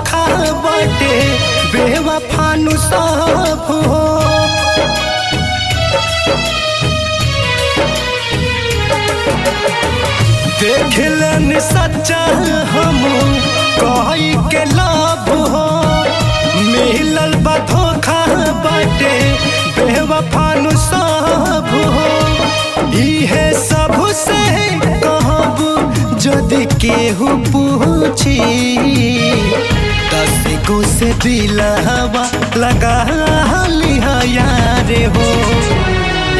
धोखा बाटे बेवफानु सब हो। देखलन सच्चा हम कही के लाभ हो, मिलल बा धोखा बाटे बेवफानु सब हो। इहे सब से कहब जदि केहू पूछी, 10 गो से दिलवा लगा लिहा यार हो।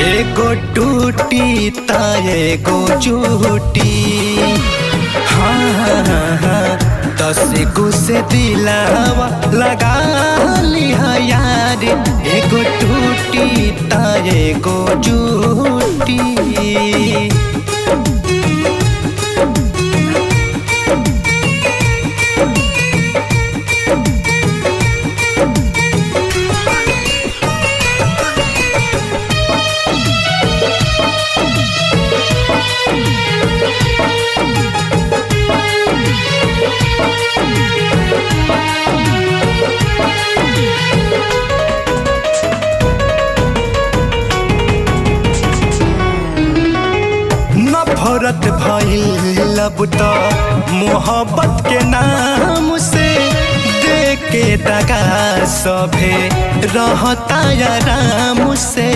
एगो टूटी ता एगो झूठी, हाँ 10 गो से दिलवा लगा लिहा यार। एगो टूटी ता एगो झूठी। नफरत भइल अब त मोहब्बत के नाम से, देके दगा सभे रहता आराम से।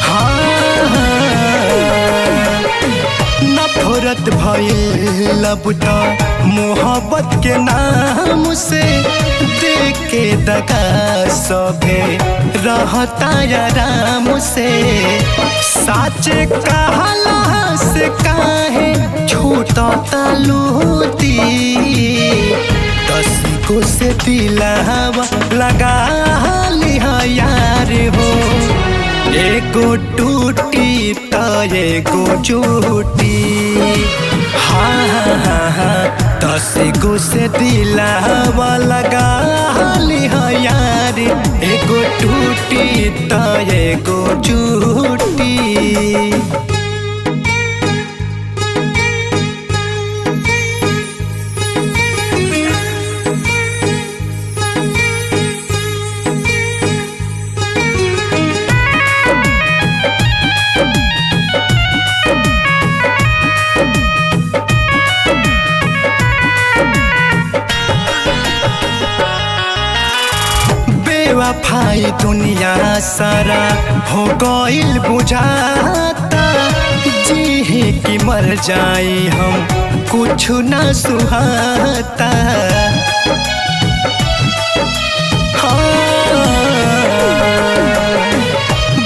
हाँ नफरत भइल अब त मोहब्बत के नाम से, देके दगा सभे रहता आराम से। साचे कहला से काहे छूटता लूटी, 10 गो से दिलवा लगा लिहा यार हो। एगो टूटी ता एगो झूठी, हाँ 10 गो से दिलवा लगा लिहा यार। एगो टूटी ता एगो झूठी। बेवफाई दुनिया सारा हो गइल बुझाता, जी कि मर जाई हम कुछ ना सुहाता।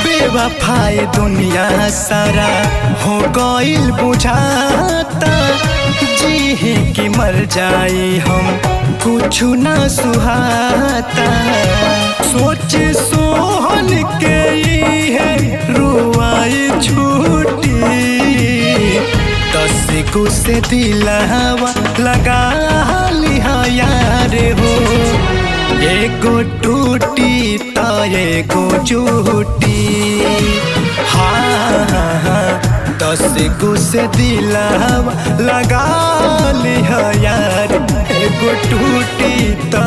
बेवफाई दुनिया सारा हो गइल बुझाता, जी कि मर जाई हम कुछ ना सुहाता। सोच सोहन के है रुआई छूटी, 10 गो से दिलवा लगा लिहा यार हो। एगो टूटी ता एगो झूठी, हाँ 10 गो से दिलवा लगा लिहा यार। एगो टूटी ता